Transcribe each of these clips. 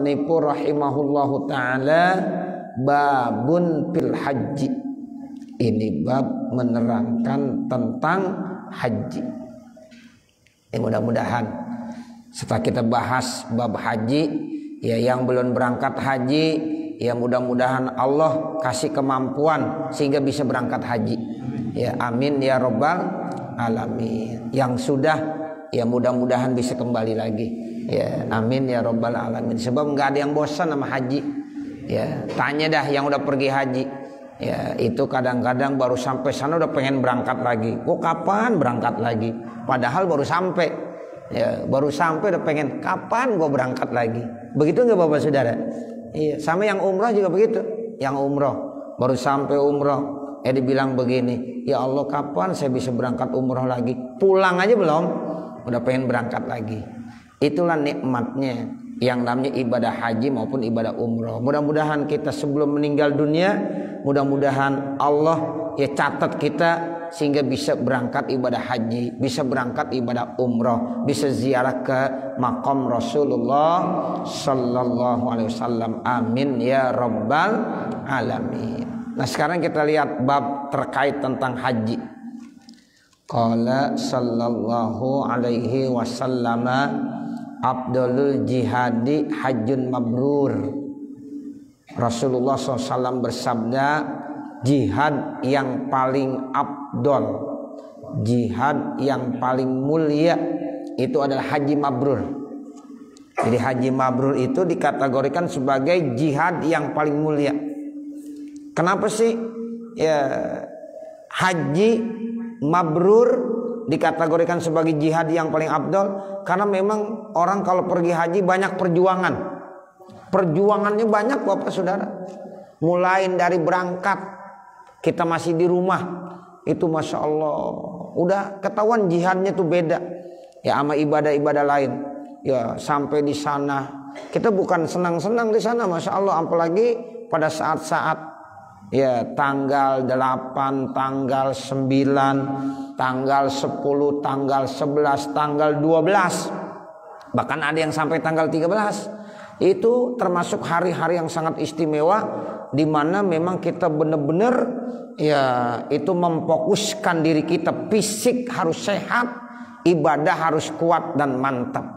Nipu rahimahullahu ta'ala babun fil haji. Ini bab menerangkan tentang haji. Mudah-mudahan setelah kita bahas bab haji, ya yang belum berangkat haji, ya mudah-mudahan Allah kasih kemampuan sehingga bisa berangkat haji. Ya amin ya rabbal alamin. Yang sudah, ya mudah-mudahan bisa kembali lagi. Ya amin ya rabbal alamin. Sebab nggak ada yang bosan sama haji. Ya tanya dah yang udah pergi haji. Ya itu kadang-kadang baru sampai sana udah pengen berangkat lagi. Kok kapan berangkat lagi? Padahal baru sampai. Ya baru sampai udah pengen kapan gua berangkat lagi. Begitu nggak bapak saudara? Iya. Sama yang umrah juga begitu. Yang umrah baru sampai umrah, dibilang begini, ya Allah kapan saya bisa berangkat umrah lagi? Pulang aja belum, udah pengen berangkat lagi. Itulah nikmatnya yang namanya ibadah haji maupun ibadah umrah. Mudah-mudahan kita sebelum meninggal dunia, mudah-mudahan Allah ya catat kita sehingga bisa berangkat ibadah haji, bisa berangkat ibadah umrah, bisa ziarah ke makam Rasulullah sallallahu alaihi wasallam. Amin ya rabbal alamin. Nah, sekarang kita lihat bab terkait tentang haji. Qala sallallahu alaihi wasallam Abdulul jihadi hajjun mabrur. Rasulullah SAW bersabda, jihad yang paling abdol, jihad yang paling mulia itu adalah haji mabrur. Jadi haji mabrur itu dikategorikan sebagai jihad yang paling mulia. Kenapa sih ya haji mabrur dikategorikan sebagai jihad yang paling abdol? Karena memang orang kalau pergi haji banyak perjuangan. Perjuangannya banyak bapak saudara. Mulai dari berangkat, kita masih di rumah, itu masya Allah udah ketahuan jihadnya tuh beda ya sama ibadah-ibadah lain. Ya sampai di sana kita bukan senang-senang di sana masya Allah, apalagi pada saat-saat ya tanggal 8, tanggal 9, tanggal 10, tanggal 11, tanggal 12, bahkan ada yang sampai tanggal 13. Itu termasuk hari-hari yang sangat istimewa, di mana memang kita benar-benar ya itu memfokuskan diri kita, fisik harus sehat, ibadah harus kuat dan mantap.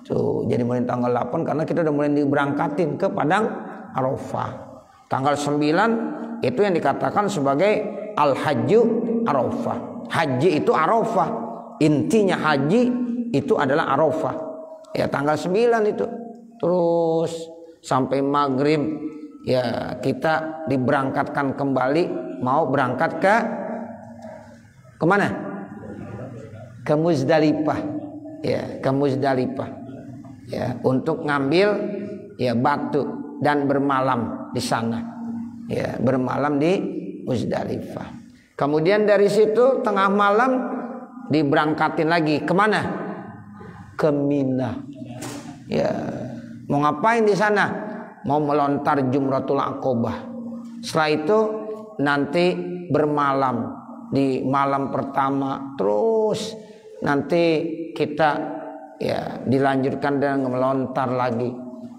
Tuh, jadi mulai tanggal 8 karena kita udah mulai diberangkatin ke Padang Arafah. Tanggal 9 itu yang dikatakan sebagai Al-Hajju Arafah. Haji itu Arafah. Intinya haji itu adalah Arafah. Ya tanggal 9 itu. Terus sampai maghrib ya kita diberangkatkan kembali, mau berangkat ke kemana? Ke Muzdalifah. Ya, ke Muzdalifah. Ya, untuk ngambil ya batu dan bermalam di sana. Ya, bermalam di Muzdalifah. Kemudian dari situ tengah malam diberangkatin lagi kemana? Ke Mina. Ya, mau ngapain di sana? Mau melontar Jumratul Aqobah. Setelah itu nanti bermalam di malam pertama, terus nanti kita ya dilanjutkan dengan melontar lagi.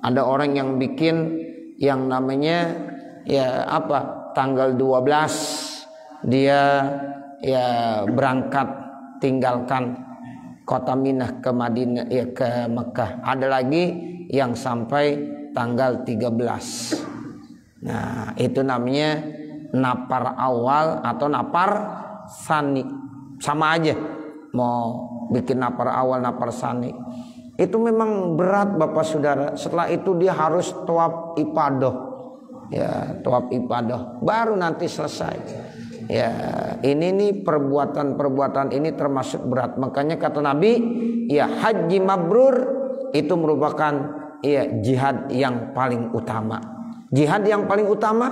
Ada orang yang bikin yang namanya ya apa? Tanggal 12 dia ya berangkat tinggalkan kota Minah ke Madinah ya ke Mekah. Ada lagi yang sampai tanggal 13. Nah, itu namanya napar awal atau napar sani. Sama aja. Mau bikin napar awal, napar sani. Itu memang berat Bapak Saudara. Setelah itu dia harus tawaf ibadah. Ya, tawaf ibadah baru nanti selesai. Ya, ini nih perbuatan-perbuatan ini termasuk berat. Makanya kata Nabi, ya haji mabrur itu merupakan ya jihad yang paling utama. Jihad yang paling utama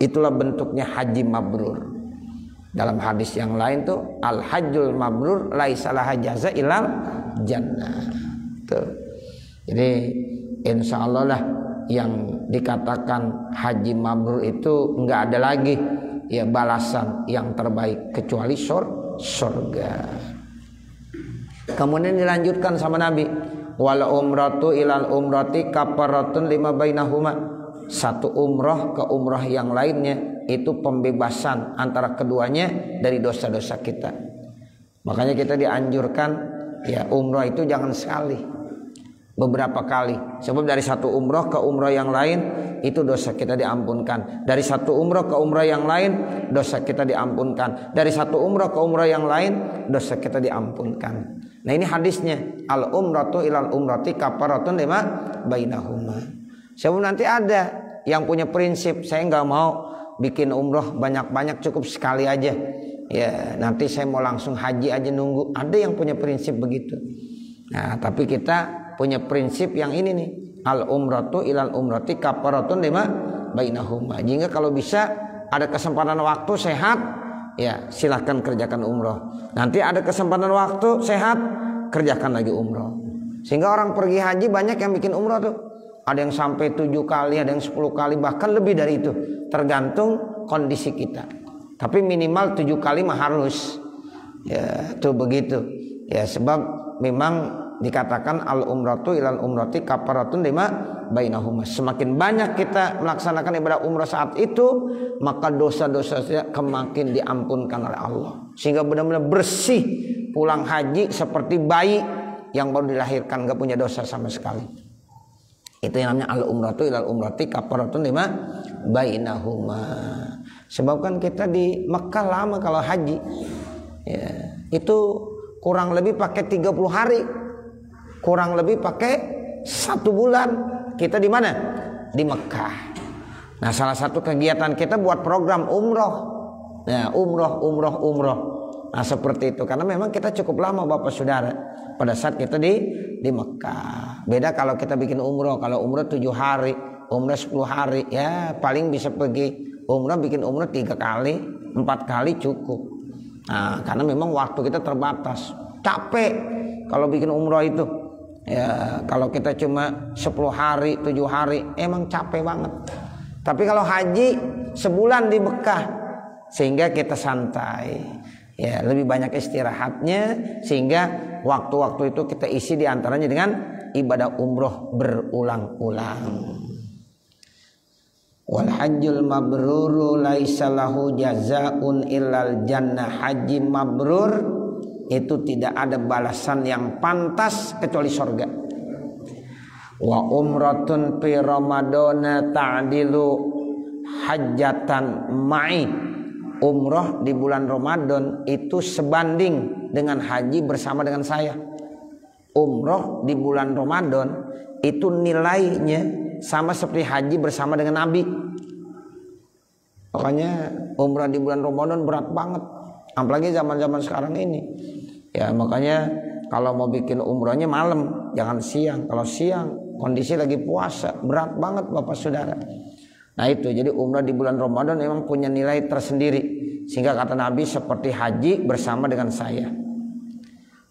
itulah bentuknya haji mabrur. Dalam hadis yang lain tuh al-hajjul mabrur laisa laha jaza ilal jannah. Tuh. Jadi insyaallah lah yang dikatakan haji mabrur itu enggak ada lagi ya balasan yang terbaik kecuali surga. Kemudian dilanjutkan sama Nabi, wal umratu ilal umrati kafaratun lima bainahuma. Satu umroh ke umroh yang lainnya itu pembebasan antara keduanya dari dosa-dosa kita. Makanya kita dianjurkan ya umroh itu jangan sekali, beberapa kali. Sebab dari satu umroh ke umroh yang lain itu dosa kita diampunkan. Dari satu umroh ke umroh yang lain dosa kita diampunkan. Dari satu umroh ke umroh yang lain dosa kita diampunkan. Nah ini hadisnya, al umratu ilal umrati kafaratun lima bainahuma. Sebab nanti ada yang punya prinsip, saya nggak mau bikin umroh banyak-banyak, cukup sekali aja. Ya nanti saya mau langsung haji aja nunggu. Ada yang punya prinsip begitu. Nah tapi kita punya prinsip yang ini nih, al umratu ilal umrati kafaratun lima bainahuma. Jika kalau bisa ada kesempatan waktu sehat, ya silahkan kerjakan umroh. Nanti ada kesempatan waktu sehat, kerjakan lagi umroh. Sehingga orang pergi haji banyak yang bikin umroh tuh. Ada yang sampai 7 kali, ada yang 10 kali, bahkan lebih dari itu. Tergantung kondisi kita. Tapi minimal 7 kali mah harus. Ya, tuh begitu. Ya, sebab memang dikatakan al umratu ilal umrati kafaratun lima bainahuma. Semakin banyak kita melaksanakan ibadah umrah saat itu, maka dosa-dosa semakin diampunkan oleh Allah. Sehingga benar-benar bersih, pulang haji seperti bayi yang baru dilahirkan, gak punya dosa sama sekali. Itu yang namanya al umratu ilal umrati kafaratun lima bainahuma. Sebab kan kita di Mekah lama kalau haji, ya, itu kurang lebih pakai 30 hari, kurang lebih pakai 1 bulan. Kita di mana? Di Mekah. Nah salah satu kegiatan kita buat program umroh. Ya, umroh. Nah seperti itu, karena memang kita cukup lama Bapak Saudara pada saat kita di Mekah. Beda kalau kita bikin umroh. Kalau umroh 7 hari, umroh 10 hari, ya paling bisa pergi umroh, bikin umroh 3 kali, 4 kali cukup. Nah karena memang waktu kita terbatas, capek kalau bikin umroh itu. Ya kalau kita cuma 10 hari, 7 hari, emang capek banget. Tapi kalau haji sebulan di Mekah, sehingga kita santai. Ya, lebih banyak istirahatnya, sehingga waktu-waktu itu kita isi diantaranya dengan ibadah umroh berulang-ulang. Wal hajjul mabruru laisa lahu jazaa'un illal jannah. Haji mabrur itu tidak ada balasan yang pantas kecuali surga. Wa umratun fi ramadana ta'dilu hajjatan ma'i. Umroh di bulan Ramadan itu sebanding dengan haji bersama dengan saya. Umroh di bulan Ramadan itu nilainya sama seperti haji bersama dengan Nabi. Makanya umroh di bulan Ramadan berat banget, apalagi zaman-zaman sekarang ini. Ya makanya kalau mau bikin umrohnya malam, jangan siang. Kalau siang kondisi lagi puasa, berat banget Bapak Saudara. Nah itu, jadi umrah di bulan Ramadan memang punya nilai tersendiri, sehingga kata Nabi seperti haji bersama dengan saya.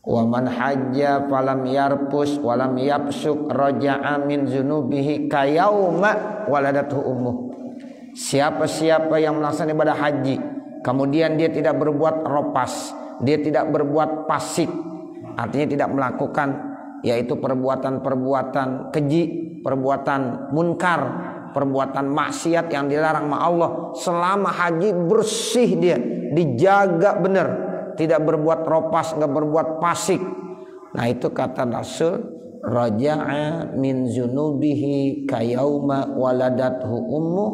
Wa man hajja falam yarpus walam yapsuk raja'a min zunubihi kayauma waladathu ummuh. Siapa-siapa yang melaksanakan ibadah haji, kemudian dia tidak berbuat ropas, dia tidak berbuat fasik, artinya tidak melakukan yaitu perbuatan-perbuatan keji, perbuatan munkar, perbuatan maksiat yang dilarang sama Allah, selama haji bersih dia, dijaga benar, tidak berbuat ropas, nggak berbuat fasik. Nah itu kata Rasul, raja'a min zunubihi kayauma waladathu ummu,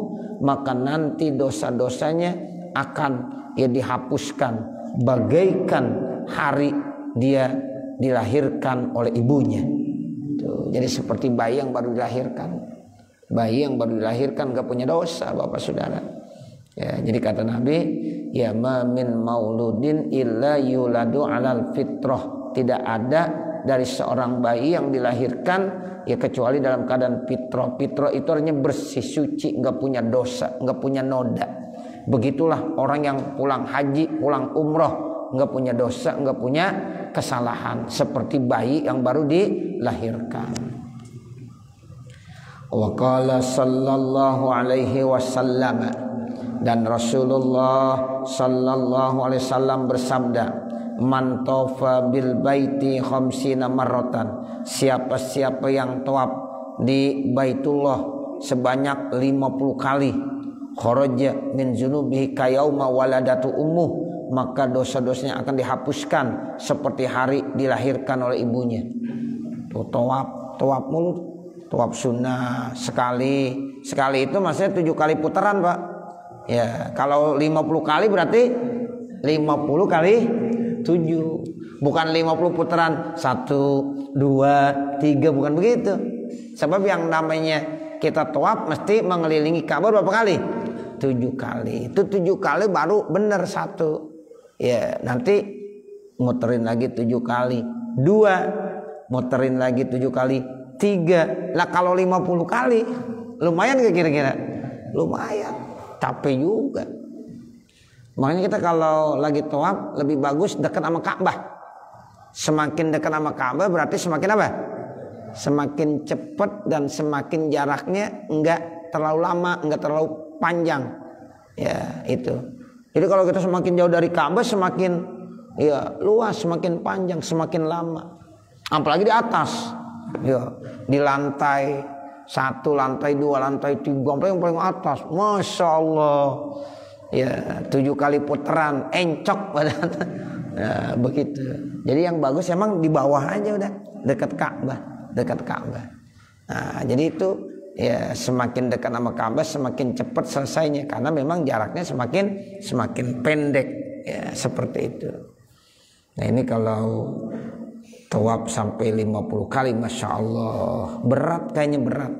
maka nanti dosa-dosanya akan dihapuskan bagaikan hari dia dilahirkan oleh ibunya. Tuh, jadi seperti bayi yang baru dilahirkan. Bayi yang baru dilahirkan gak punya dosa Bapak Saudara. Ya, jadi kata Nabi, ya ma min mauludin illa yuladu alal fitrah. Tidak ada dari seorang bayi yang dilahirkan ya kecuali dalam keadaan fitrah. Fitrah itu artinya bersih, suci, gak punya dosa, gak punya noda. Begitulah orang yang pulang haji, pulang umroh, gak punya dosa, gak punya kesalahan, seperti bayi yang baru dilahirkan. Wa qala sallallahu alaihi wasallam, dan Rasulullah sallallahu alaihi wasallam bersabda, man tawafa bil baiti khamsina marratan, siapa-siapa yang tawaf di Baitullah sebanyak 50 kali, kharaja min dzunubihi kayauma waladatu ummuh, maka dosa-dosanya akan dihapuskan seperti hari dilahirkan oleh ibunya. Tuh tawaf mulu, tawaf sunnah sekali itu maksudnya 7 kali putaran Pak. Ya kalau 50 kali berarti 50 kali 7, bukan 50 putaran 1, 2, 3, bukan begitu. Sebab yang namanya kita tawaf mesti mengelilingi Ka'bah berapa kali? 7 kali. Itu 7 kali baru benar 1. Ya nanti muterin lagi 7 kali, 2 muterin lagi 7 kali, 3. Lah kalau 50 kali lumayan gak kira-kira? Lumayan, capek juga. Makanya kita kalau lagi tawaf lebih bagus dekat sama Ka'bah. Semakin dekat sama Ka'bah berarti semakin apa? Semakin cepat dan semakin jaraknya enggak terlalu lama, enggak terlalu panjang. Ya, itu. Jadi kalau kita semakin jauh dari Ka'bah semakin ya luas, semakin panjang, semakin lama. Apalagi di atas. Ya, di lantai 1, lantai 2, lantai 3, sampai yang paling atas. Masya Allah. Ya 7 kali putaran encok badan. Ya, begitu. Jadi yang bagus emang di bawah aja udah dekat Ka'bah. Nah, jadi itu ya semakin dekat sama Ka'bah semakin cepat selesainya karena memang jaraknya semakin pendek ya seperti itu. Nah ini kalau tawaf sampai 50 kali Masya Allah berat, kayaknya berat.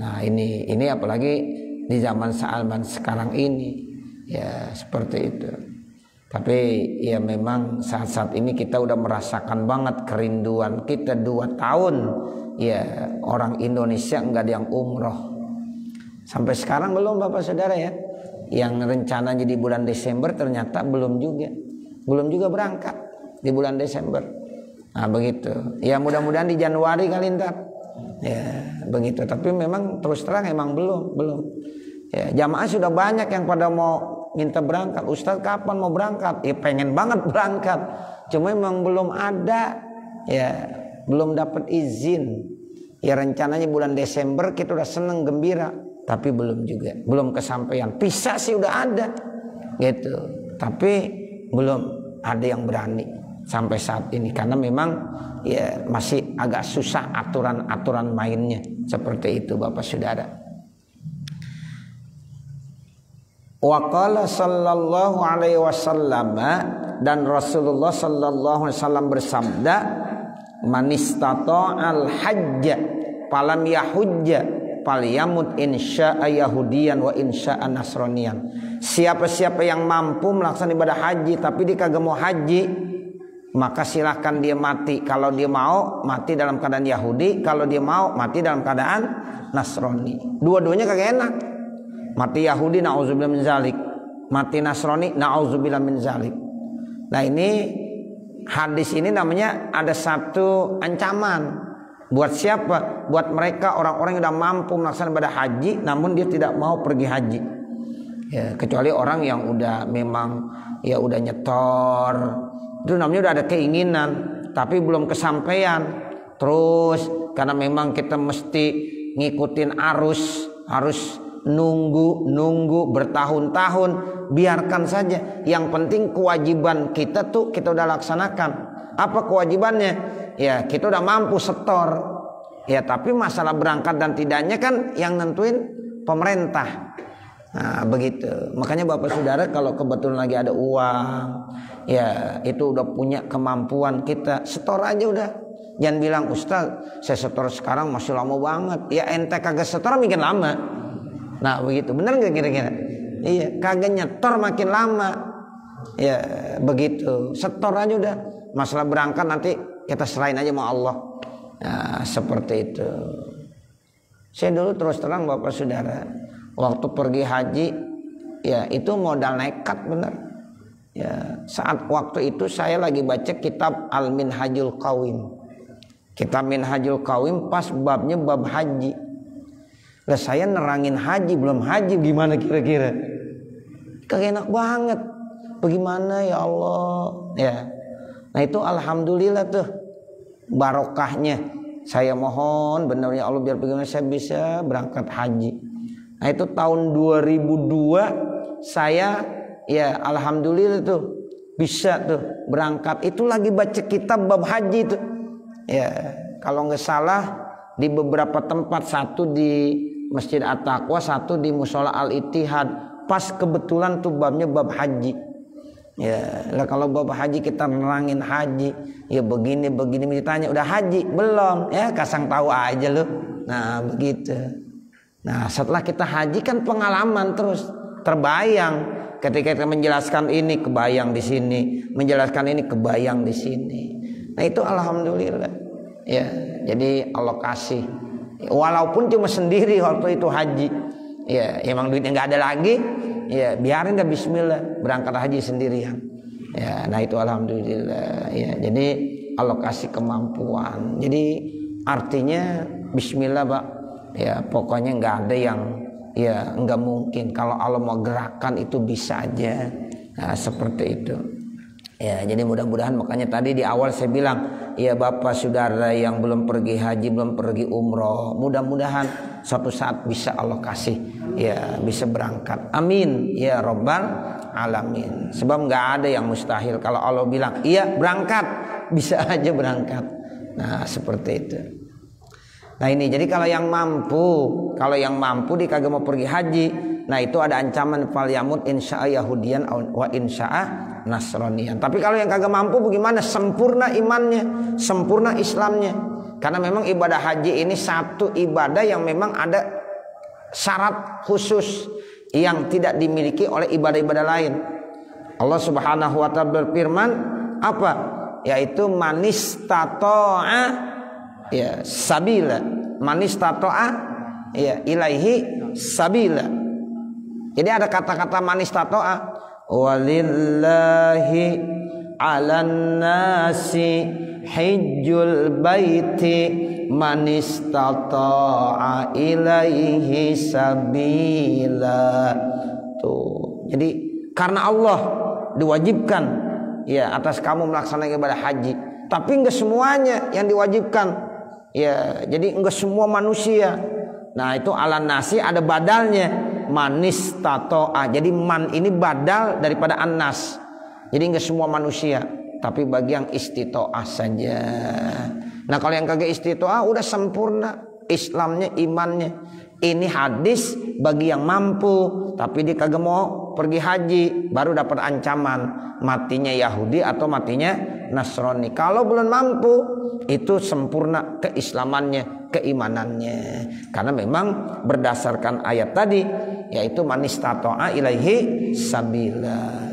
Nah ini apalagi di zaman sekarang ini ya seperti itu. Tapi ya memang saat-saat ini kita udah merasakan banget kerinduan kita 2 tahun ya orang Indonesia nggak ada yang umroh. Sampai sekarang belum Bapak Saudara ya. Yang rencananya di bulan Desember ternyata belum juga berangkat di bulan Desember. Nah begitu. Ya mudah-mudahan di Januari kali ntar. Ya begitu. Tapi memang terus terang emang belum. Ya jamaah sudah banyak yang pada mau minta berangkat. Ustaz kapan mau berangkat? Ya pengen banget berangkat. Cuma memang belum ada. Ya belum dapat izin. Ya rencananya bulan Desember kita udah seneng gembira. Tapi belum juga. Belum kesampaian. Visa sih udah ada. Gitu. Tapi belum ada yang berani. Sampai saat ini karena memang ya masih agak susah aturan mainnya seperti itu Bapak Saudara. Wa qala sallallahu alaihi wasallam, dan Rasulullah sallallahu alaihi wasallam bersabda, man istata'al hajja falam yahujja falyamut insya'a yahudiyan wa insya'a nasraniyan. Siapa-siapa yang mampu melaksanakan ibadah haji tapi dia kagak mau haji, maka silahkan dia mati. Kalau dia mau mati dalam keadaan Yahudi, kalau dia mau mati dalam keadaan Nasrani. Dua-duanya kagak enak. Mati Yahudi na'udzubillah min zalik, mati Nasrani na'udzubillah min zalik. Nah ini hadis ini namanya ada satu ancaman. Buat siapa? Buat mereka orang-orang yang sudah mampu melaksanakan ibadah haji namun dia tidak mau pergi haji. Ya, kecuali orang yang udah memang ya udah nyetor, itu namanya udah ada keinginan tapi belum kesampaian. Terus karena memang kita mesti ngikutin arus nunggu bertahun-tahun, biarkan saja. Yang penting kewajiban kita tuh kita udah laksanakan. Apa kewajibannya? Ya kita udah mampu setor. Ya tapi masalah berangkat dan tidaknya kan yang nentuin pemerintah. Nah begitu. Makanya Bapak Saudara kalau kebetulan lagi ada uang, ya itu udah punya kemampuan, kita setor aja udah. Jangan bilang Ustaz saya setor sekarang masih lama banget. Ya ente kagak setor makin lama. Nah begitu, bener gak kira-kira? Iya, kagak nyetor makin lama. Ya begitu, setor aja udah. Masalah berangkat nanti kita serahin aja sama Allah. Nah seperti itu. Saya dulu terus terang Bapak Saudara, waktu pergi haji ya itu modal nekat bener. Ya saat waktu itu saya lagi baca kitab Al-Minhajul Qawim. Kitab Minhajul Qawim pas babnya bab haji. Lah saya nerangin haji, belum haji, gimana kira-kira? Kagak enak banget. Bagaimana ya Allah? Ya. Nah itu alhamdulillah tuh barokahnya. Saya mohon benar ya Allah biar bagaimana saya bisa berangkat haji. Nah itu tahun 2002 saya ya alhamdulillah tuh bisa tuh berangkat. Itu lagi baca kitab bab haji tuh. Ya kalau nggak salah di beberapa tempat, satu di Masjid At-Taqwa, satu di Mushola Al-Ittihad. Pas kebetulan tuh babnya bab haji. Ya, lah kalau bab haji kita nerangin haji, ya begini ditanya udah haji belum? Ya kasang tahu aja lu. Nah begitu. Nah setelah kita haji kan pengalaman terus terbayang. Ketika kita menjelaskan ini kebayang di sini, menjelaskan ini kebayang di sini. Nah itu alhamdulillah. Ya jadi Allah kasih. Walaupun cuma sendiri waktu itu haji. Ya emang duitnya nggak ada lagi. Ya biarin dah bismillah berangkat haji sendirian. Ya nah itu alhamdulillah. Ya jadi Allah kasih kemampuan. Jadi artinya bismillah Pak. Ya pokoknya nggak ada yang ya nggak mungkin. Kalau Allah mau gerakan itu bisa aja. Nah seperti itu. Ya jadi mudah-mudahan makanya tadi di awal saya bilang ya Bapak saudara yang belum pergi haji, belum pergi umroh, mudah-mudahan suatu saat bisa Allah kasih ya bisa berangkat. Amin ya Rabbal Alamin. Sebab nggak ada yang mustahil. Kalau Allah bilang iya berangkat, bisa aja berangkat. Nah seperti itu. Nah ini jadi kalau yang mampu dia kagak mau pergi haji, nah itu ada ancaman fal yamut insya'a Yahudian wa insya'a Nasranian. Tapi kalau yang kagak mampu bagaimana? Sempurna imannya, sempurna Islamnya. Karena memang ibadah haji ini satu ibadah yang memang ada syarat khusus yang tidak dimiliki oleh ibadah-ibadah lain. Allah Subhanahu wa taala berfirman apa? Yaitu manistata'a ya sabila. Manistata'a ya ilaihi sabila. Jadi ada kata-kata manistata'a. Walillahi 'alan nasi hijjul baiti man istata'a ilaihi sabila. Tuh. Jadi karena Allah diwajibkan ya atas kamu melaksanakan ibadah haji, tapi enggak semuanya yang diwajibkan. Ya, jadi enggak semua manusia. Nah, itu 'alan nasi ada badalnya. Manis tatoa. Jadi man ini badal daripada annas. Jadi enggak semua manusia, tapi bagi yang istitoah saja. Nah kalau yang kagak istitoah udah sempurna Islamnya, imannya. Ini hadis bagi yang mampu, tapi dia kagak mau pergi haji, baru dapat ancaman matinya Yahudi atau matinya Nasrani. Kalau belum mampu, itu sempurna keislamannya, keimanannya. Karena memang berdasarkan ayat tadi, yaitu manistata'a ilaihi sabila.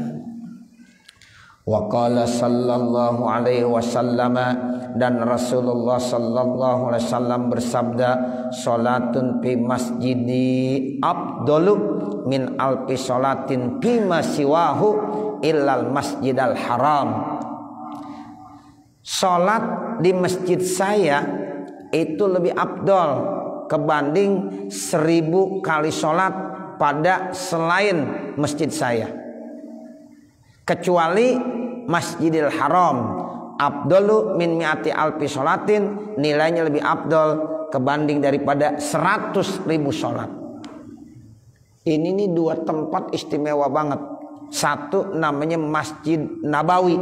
Wa qala sallallahu alaihi wasallam, dan Rasulullah sallallahu alaihi wasallam bersabda, salatun fi masjidi afdalu min alfi salatin fi ma siwahu illal masjidal haram. Salat di masjid saya itu lebih afdal kebanding 1000 kali salat pada selain masjid saya, kecuali Masjidil Haram afdalu min mi'ati alfi sholatin, nilainya lebih afdal kebanding daripada 100.000 sholat. Ini nih dua tempat istimewa banget. Satu namanya Masjid Nabawi,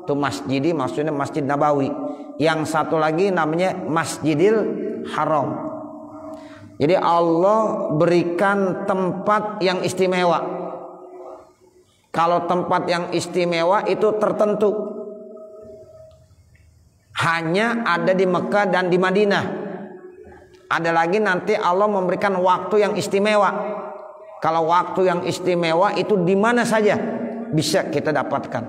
itu masjidi maksudnya Masjid Nabawi. Yang satu lagi namanya Masjidil Haram. Jadi Allah berikan tempat yang istimewa. Kalau tempat yang istimewa itu tertentu, hanya ada di Mekah dan di Madinah. Ada lagi nanti Allah memberikan waktu yang istimewa. Kalau waktu yang istimewa itu di mana saja bisa kita dapatkan.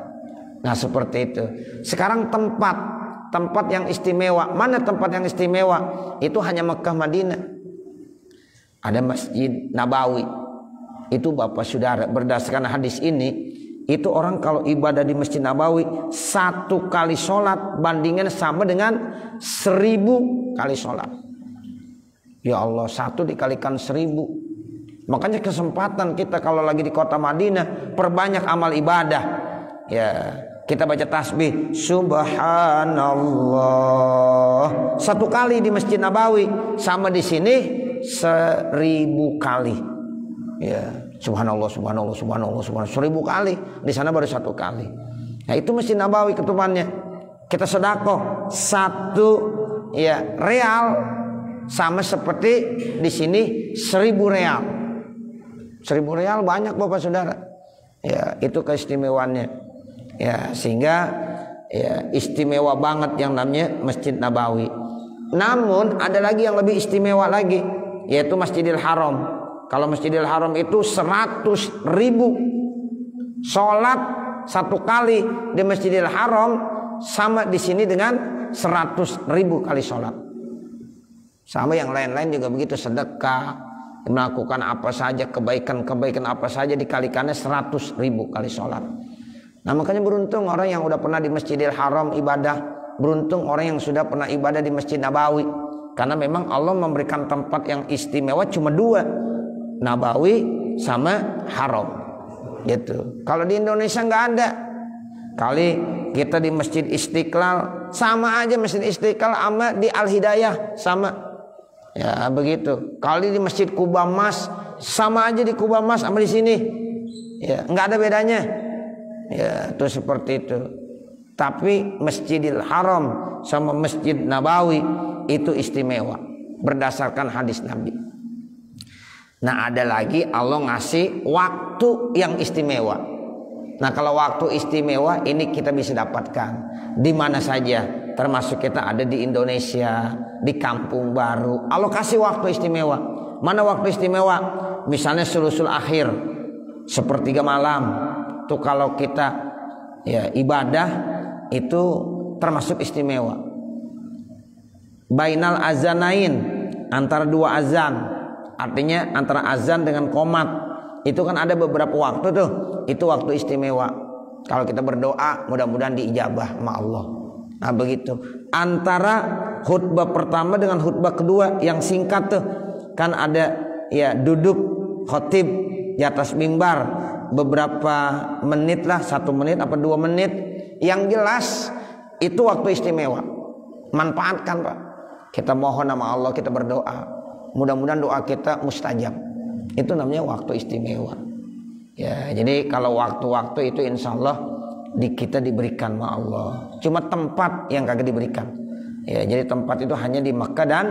Nah seperti itu. Sekarang tempat yang istimewa. Mana tempat yang istimewa? Itu hanya Mekah, Madinah. Ada Masjid Nabawi. Itu Bapak Saudara, berdasarkan hadis ini, itu orang kalau ibadah di Masjid Nabawi 1 kali sholat bandingan sama dengan 1000 kali sholat. Ya Allah, 1 dikalikan 1000. Makanya kesempatan kita kalau lagi di kota Madinah, perbanyak amal ibadah. Ya, kita baca tasbih subhanallah 1 kali di Masjid Nabawi, sama di sini 1000 kali. Ya, subhanallah, subhanallah, subhanallah, subhanallah 1000 kali. Di sana baru 1 kali. Nah, itu Masjid Nabawi ketupannya. Kita sedekah 1 real sama seperti di sini 1000 real. 1000 real banyak Bapak Saudara. Ya, itu keistimewaannya. Ya, sehingga ya istimewa banget yang namanya Masjid Nabawi. Namun ada lagi yang lebih istimewa lagi, yaitu Masjidil Haram. Kalau Masjidil Haram itu 100.000 sholat 1 kali di Masjidil Haram sama di sini dengan 100.000 kali sholat. Sama yang lain-lain juga begitu, sedekah, melakukan apa saja, kebaikan-kebaikan apa saja dikalikannya 100.000 kali sholat. Nah, makanya beruntung orang yang udah pernah di Masjidil Haram ibadah, beruntung orang yang sudah pernah ibadah di Masjid Nabawi, karena memang Allah memberikan tempat yang istimewa cuma 2, Nabawi sama Haram gitu. Kalau di Indonesia nggak ada. Kali kita di Masjid Istiqlal sama aja, Masjid Istiqlal sama di Al Hidayah sama ya begitu. Kali di Masjid Kuba Mas sama aja, di Kuba Mas sama di sini ya nggak ada bedanya. Ya, itu seperti itu. Tapi Masjidil Haram sama Masjid Nabawi itu istimewa berdasarkan hadis Nabi. Nah, ada lagi Allah ngasih waktu yang istimewa. Nah, kalau waktu istimewa ini kita bisa dapatkan di mana saja, termasuk kita ada di Indonesia, di Kampung Baru. Allah kasih waktu istimewa. Mana waktu istimewa? Misalnya sulusul akhir, 1/3 malam. Itu kalau kita ya ibadah itu termasuk istimewa. Bainal azanain, antara 2 azan, artinya antara azan dengan qomat, itu kan ada beberapa waktu tuh, itu waktu istimewa. Kalau kita berdoa mudah-mudahan diijabah sama Allah. Nah begitu. Antara khutbah pertama dengan khutbah kedua yang singkat tuh, kan ada ya duduk khotib di atas mimbar beberapa menit lah, 1 menit apa 2 menit. Yang jelas itu waktu istimewa. Manfaatkan Pak. Kita mohon nama Allah, kita berdoa, mudah-mudahan doa kita mustajab. Itu namanya waktu istimewa. Ya, jadi kalau waktu-waktu itu insya Allah kita diberikan sama Allah. Cuma tempat yang kagak diberikan. Ya, jadi tempat itu hanya di Makkah dan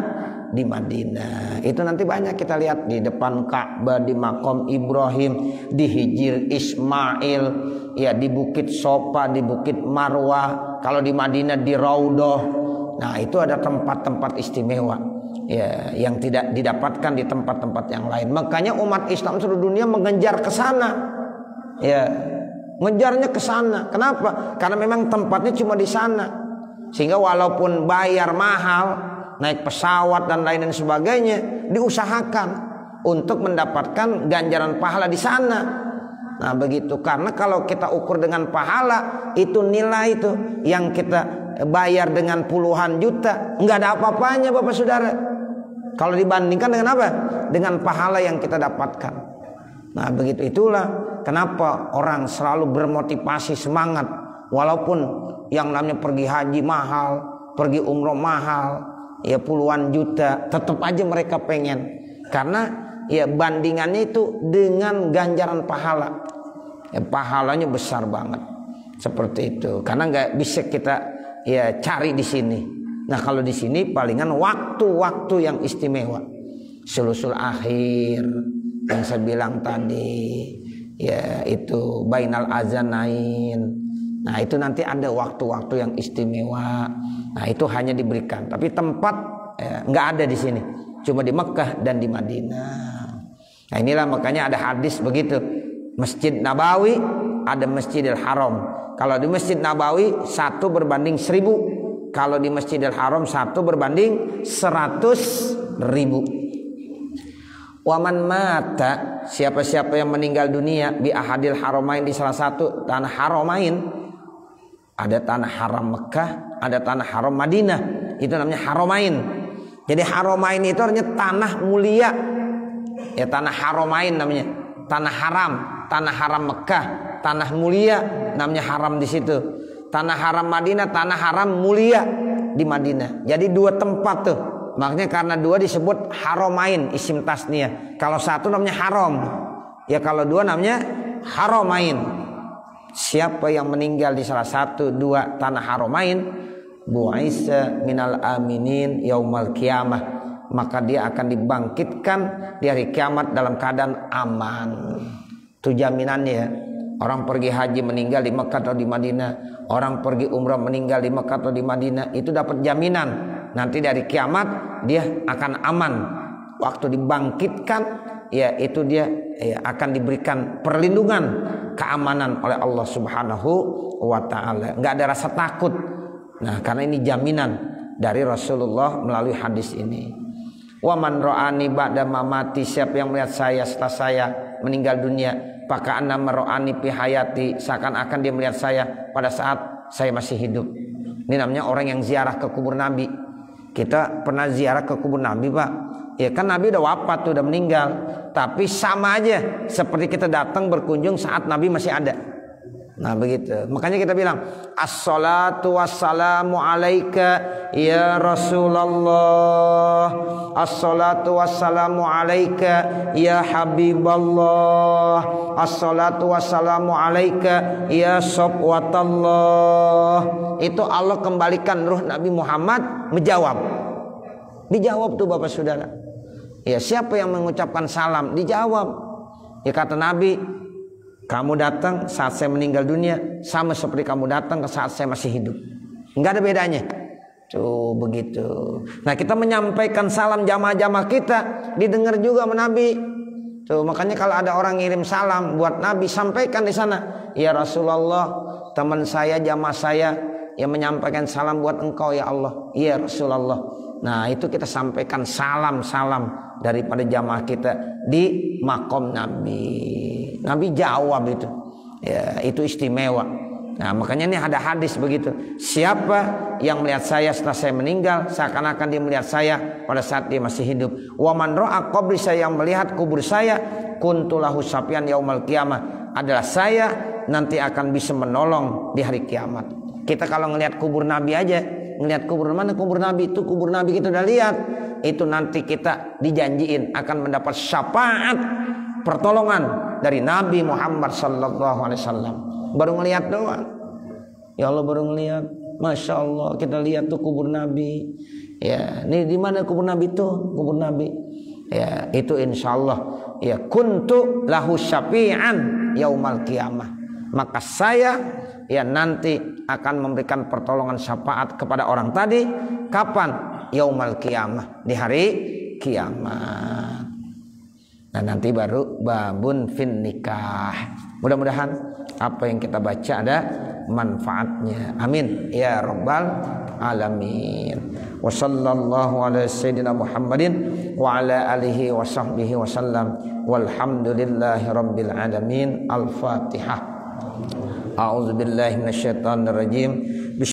di Madinah. Itu nanti banyak kita lihat di depan Ka'bah, di Maqam Ibrahim, di Hijr Ismail, ya di Bukit Sofa, di Bukit Marwah. Kalau di Madinah di Raudhah. Nah, itu ada tempat-tempat istimewa ya yang tidak didapatkan di tempat-tempat yang lain. Makanya umat Islam seluruh dunia mengejar ke sana. Ya, ngejarnya ke sana. Kenapa? Karena memang tempatnya cuma di sana. Sehingga walaupun bayar mahal, naik pesawat dan lain sebagainya, diusahakan untuk mendapatkan ganjaran pahala di sana. Nah begitu, karena kalau kita ukur dengan pahala, itu nilai itu yang kita bayar dengan puluhan juta, nggak ada apa-apanya Bapak Saudara. Kalau dibandingkan dengan apa? Dengan pahala yang kita dapatkan. Nah begitu, itulah kenapa orang selalu bermotivasi semangat, walaupun yang namanya pergi haji mahal, pergi umroh mahal, ya puluhan juta, tetap aja mereka pengen, karena ya bandingannya itu dengan ganjaran pahala, ya pahalanya besar banget seperti itu, karena nggak bisa kita ya cari di sini. Nah kalau di sini palingan waktu-waktu yang istimewa, sulusul akhir yang saya bilang tadi, ya itu bainal azanain. Nah itu nanti ada waktu-waktu yang istimewa. Nah itu hanya diberikan, tapi tempat nggak ada di sini, cuma di Mekah dan di Madinah. Nah inilah makanya ada hadis begitu, Masjid Nabawi ada Masjidil Haram. Kalau di Masjid Nabawi 1 berbanding 1000, kalau di Masjidil Haram 1 berbanding 100.000. Waman mata, siapa-siapa yang meninggal dunia bi ahadil haramain, di salah satu tanah haramain, ada tanah haram Mekah, ada tanah haram Madinah, itu namanya haramain. Jadi haramain itu artinya tanah mulia, ya tanah haramain namanya, tanah haram Mekah, tanah mulia namanya haram di situ. Tanah haram Madinah, tanah haram mulia di Madinah. Jadi dua tempat tuh. Makanya karena dua disebut haromain, isim tasniyah. Kalau satu namanya haram, ya kalau dua namanya haromain. Siapa yang meninggal di salah satu dua tanah haromain, bu'isa minal aminin yaumal qiyamah, maka dia akan dibangkitkan di hari kiamat dalam keadaan aman. Itu jaminannya. Orang pergi haji meninggal di Mekah atau di Madinah, orang pergi umrah meninggal di Mekah atau di Madinah, itu dapat jaminan nanti dari kiamat dia akan aman. Waktu dibangkitkan, ya itu dia ya, akan diberikan perlindungan, keamanan oleh Allah Subhanahu wa taala. Enggak ada rasa takut. Nah, karena ini jaminan dari Rasulullah melalui hadis ini. Wa man ra'ani ba'da mamati, siapa yang melihat saya setelah saya meninggal dunia, maka anna mar'ani fi hayati, seakan-akan dia melihat saya pada saat saya masih hidup. Ini namanya orang yang ziarah ke kubur Nabi. Kita pernah ziarah ke kubur Nabi, Pak. Ya kan Nabi udah wafat, udah meninggal, tapi sama aja seperti kita datang berkunjung saat Nabi masih ada. Nah begitu. Makanya kita bilang as-salatu wassalamu alaika ya Rasulullah, as-salatu wassalamu alaika ya Habiballah, as-salatu wassalamu alaika ya Safwatallah. Itu Allah kembalikan ruh Nabi Muhammad menjawab. Dijawab tuh Bapak Saudara. Ya siapa yang mengucapkan salam dijawab. Ya kata Nabi, kamu datang saat saya meninggal dunia sama seperti kamu datang ke saat saya masih hidup. Enggak ada bedanya. Tuh begitu. Nah kita menyampaikan salam jamaah-jamaah kita didengar juga sama Nabi. Tuh makanya kalau ada orang ngirim salam buat Nabi, sampaikan di sana. Ya Rasulullah, teman saya, jamaah saya yang menyampaikan salam buat engkau ya Allah. Ya Rasulullah. Nah itu kita sampaikan salam-salam daripada jamaah kita di makom Nabi. Nabi jawab itu. Ya, itu istimewa. Nah, makanya ini ada hadis begitu. Siapa yang melihat saya setelah saya meninggal, seakan-akan dia melihat saya pada saat dia masih hidup. Wa man ra'a qabri, saya yang melihat kubur saya, kuntulahu syafian yaumal qiyamah, adalah saya nanti akan bisa menolong di hari kiamat. Kita kalau ngelihat kubur Nabi aja, ngelihat kubur mana kubur Nabi, itu kubur Nabi kita udah lihat. Itu nanti kita dijanjiin akan mendapat syafaat, pertolongan dari Nabi Muhammad sallallahu alaihi wasallam. Baru ngelihat doang. Ya Allah baru ngelihat. Masya Allah kita lihat tuh kubur Nabi. Ya, ini di mana kubur Nabi tuh? Kubur Nabi. Ya, itu insyaallah ya kuntu lahu syafi'an yaumal qiyamah. Maka saya ya nanti akan memberikan pertolongan syafaat kepada orang tadi. Kapan? Yaumal qiyamah, di hari kiamat. Nah nanti baru babun fin nikah. Mudah-mudahan apa yang kita baca ada manfaatnya. Amin ya rabbal alamin. Wa sallallahu ala sayyidina Muhammadin wa ala alihi wa sahbihi wa sallam. Walhamdulillahi rabbil alamin. Al-Fatihah. A'udzubillahi minasyaitonir rajim.